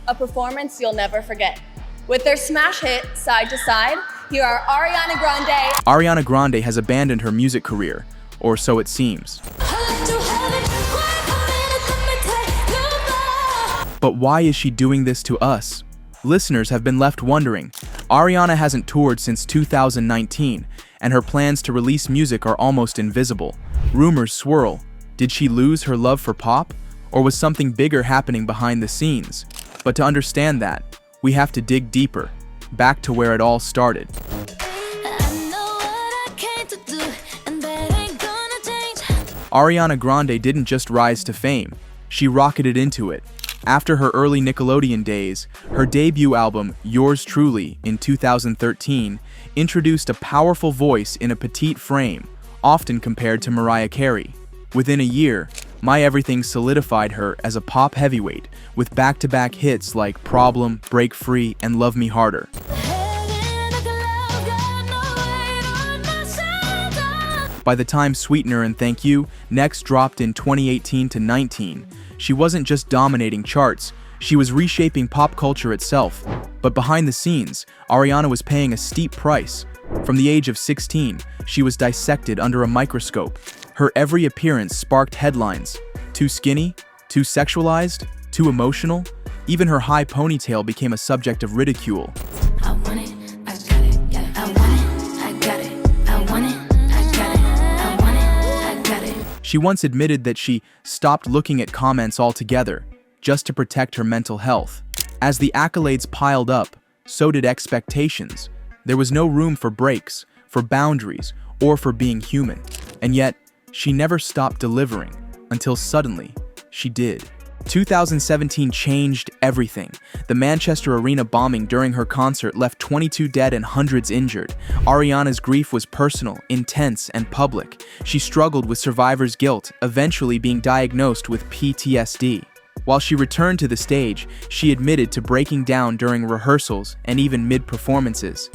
a performance you'll never forget. With their smash hit, Side to Side, here are Ariana Grande. Ariana Grande has abandoned her music career, or so it seems. But why is she doing this to us? Listeners have been left wondering. Ariana hasn't toured since 2019, and her plans to release music are almost invisible. Rumors swirl. Did she lose her love for pop? Or was something bigger happening behind the scenes? But to understand that, we have to dig deeper, back to where it all started. Ariana Grande didn't just rise to fame, she rocketed into it. After her early Nickelodeon days, her debut album, Yours Truly, in 2013, introduced a powerful voice in a petite frame, often compared to Mariah Carey. Within a year, My Everything solidified her as a pop heavyweight, with back-to-back hits like Problem, Break Free, and Love Me Harder. By the time Sweetener and Thank You next dropped in 2018 to 19, she wasn't just dominating charts, she was reshaping pop culture itself. But behind the scenes, Ariana was paying a steep price. From the age of 16, she was dissected under a microscope. Her every appearance sparked headlines. Too skinny? Too sexualized? Too emotional? Even her high ponytail became a subject of ridicule. I want it, I got it, yeah. I want it, I got it, I want it, I got it, I want it, I got it. She once admitted that she stopped looking at comments altogether, just to protect her mental health. As the accolades piled up, so did expectations. There was no room for breaks, for boundaries, or for being human. And yet, she never stopped delivering, until suddenly, she did. 2017 changed everything. The Manchester Arena bombing during her concert left 22 dead and hundreds injured. Ariana's grief was personal, intense, and public. She struggled with survivor's guilt, eventually being diagnosed with PTSD. While she returned to the stage, she admitted to breaking down during rehearsals and even mid-performances.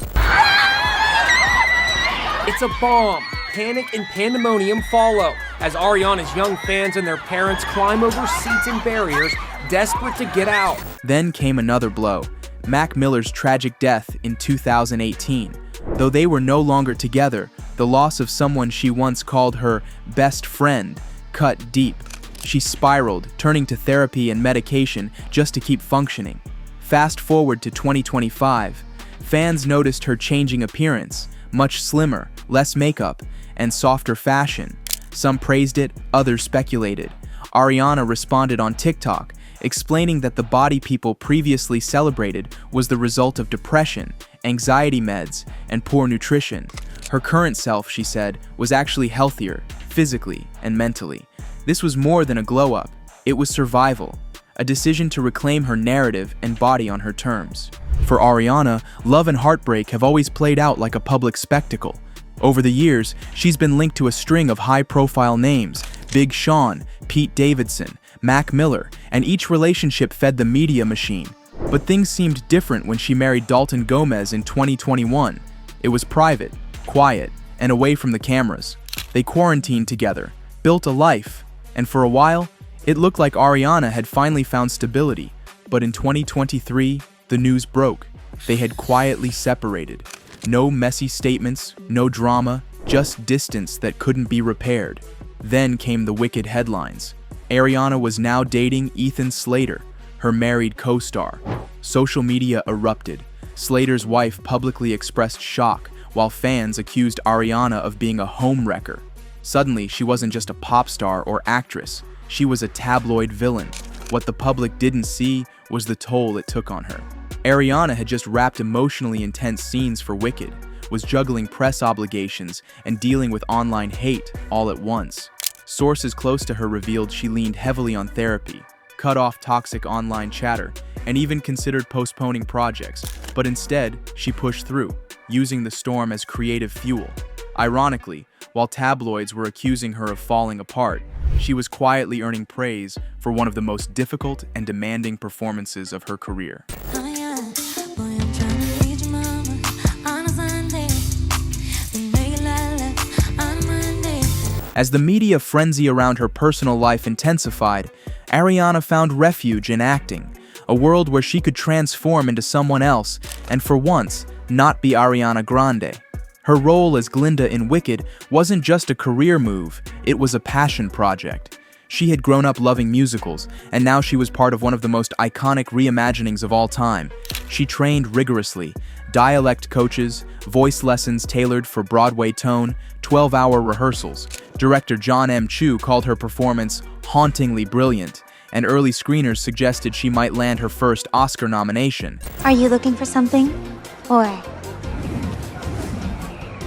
It's a bomb. Panic and pandemonium follow as Ariana's young fans and their parents climb over seats and barriers, desperate to get out. Then came another blow, Mac Miller's tragic death in 2018. Though they were no longer together, the loss of someone she once called her best friend cut deep. She spiraled, turning to therapy and medication just to keep functioning. Fast forward to 2025, fans noticed her changing appearance, much slimmer, less makeup, and softer fashion. Some praised it, others speculated. Ariana responded on TikTok, explaining that the body people previously celebrated was the result of depression, anxiety meds, and poor nutrition. Her current self, she said, was actually healthier, physically and mentally. This was more than a glow-up, it was survival, a decision to reclaim her narrative and body on her terms. For Ariana, love and heartbreak have always played out like a public spectacle. Over the years, she's been linked to a string of high-profile names, Big Sean, Pete Davidson, Mac Miller, and each relationship fed the media machine. But things seemed different when she married Dalton Gomez in 2021. It was private, quiet, and away from the cameras. They quarantined together, built a life, and for a while, it looked like Ariana had finally found stability. But in 2023, the news broke. They had quietly separated. No messy statements, no drama, just distance that couldn't be repaired. Then came the wicked headlines. Ariana was now dating Ethan Slater, her married co-star. Social media erupted. Slater's wife publicly expressed shock, while fans accused Ariana of being a homewrecker. Suddenly, she wasn't just a pop star or actress. She was a tabloid villain. What the public didn't see was the toll it took on her. Ariana had just wrapped emotionally intense scenes for Wicked, was juggling press obligations and dealing with online hate all at once. Sources close to her revealed she leaned heavily on therapy, cut off toxic online chatter, and even considered postponing projects. But instead, she pushed through, using the storm as creative fuel. Ironically, while tabloids were accusing her of falling apart, she was quietly earning praise for one of the most difficult and demanding performances of her career. As the media frenzy around her personal life intensified, Ariana found refuge in acting. a world where she could transform into someone else and for once, not be Ariana Grande. Her role as Glinda in Wicked wasn't just a career move, it was a passion project. She had grown up loving musicals, and now she was part of one of the most iconic reimaginings of all time. She trained rigorously, dialect coaches, voice lessons tailored for Broadway tone, 12-hour rehearsals. Director John M. Chu called her performance hauntingly brilliant, and early screeners suggested she might land her first Oscar nomination. Are you looking for something? Or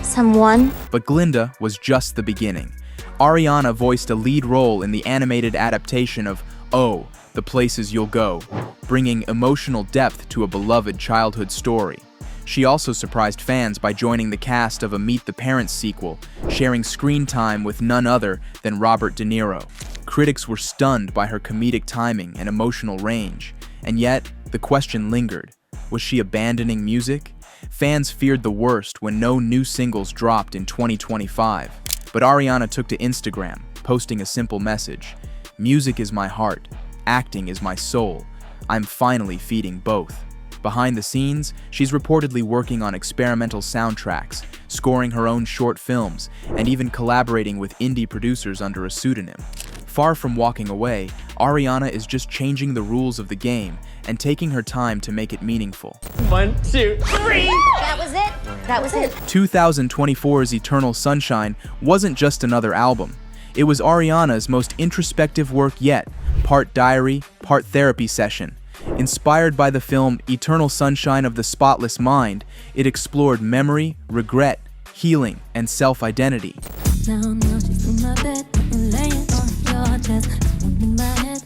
someone? But Glinda was just the beginning. Ariana voiced a lead role in the animated adaptation of Oh, the Places You'll Go, bringing emotional depth to a beloved childhood story. She also surprised fans by joining the cast of a Meet the Parents sequel, sharing screen time with none other than Robert De Niro. Critics were stunned by her comedic timing and emotional range, and yet the question lingered. Was she abandoning music? Fans feared the worst when no new singles dropped in 2025. But Ariana took to Instagram, posting a simple message: "Music is my heart, acting is my soul. I'm finally feeding both." Behind the scenes, she's reportedly working on experimental soundtracks, scoring her own short films, and even collaborating with indie producers under a pseudonym. Far from walking away, Ariana is just changing the rules of the game and taking her time to make it meaningful. 1, 2, 3! That was it. 2024's Eternal Sunshine wasn't just another album. It was Ariana's most introspective work yet, part diary, part therapy session. Inspired by the film Eternal Sunshine of the Spotless Mind, it explored memory, regret, healing, and self-identity. Now she's in my bed, laying on your chest, in my head,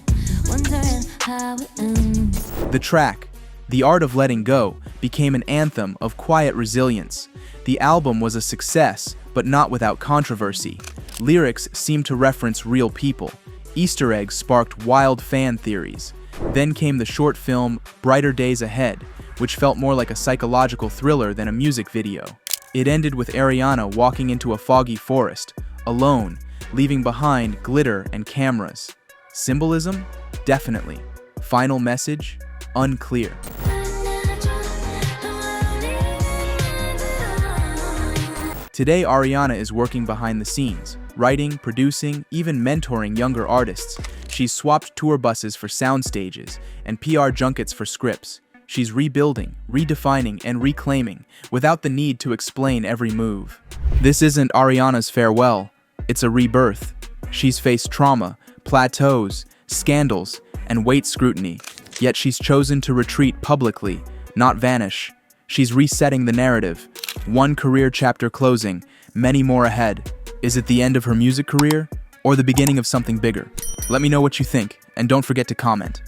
wondering how it ends. The track, The Art of Letting Go, became an anthem of quiet resilience. The album was a success, but not without controversy. Lyrics seemed to reference real people. Easter eggs sparked wild fan theories. Then came the short film Brighter Days Ahead, which felt more like a psychological thriller than a music video. It ended with Ariana walking into a foggy forest, alone, leaving behind glitter and cameras. Symbolism? Definitely. Final message? Unclear. Today, Ariana is working behind the scenes, writing, producing, even mentoring younger artists. She's swapped tour buses for sound stages and PR junkets for scripts. She's rebuilding, redefining, and reclaiming without the need to explain every move. This isn't Ariana's farewell, it's a rebirth. She's faced trauma, plateaus, scandals, and weight scrutiny, yet she's chosen to retreat publicly, not vanish. She's resetting the narrative. One career chapter closing, many more ahead. Is it the end of her music career, or the beginning of something bigger? Let me know what you think, and don't forget to comment.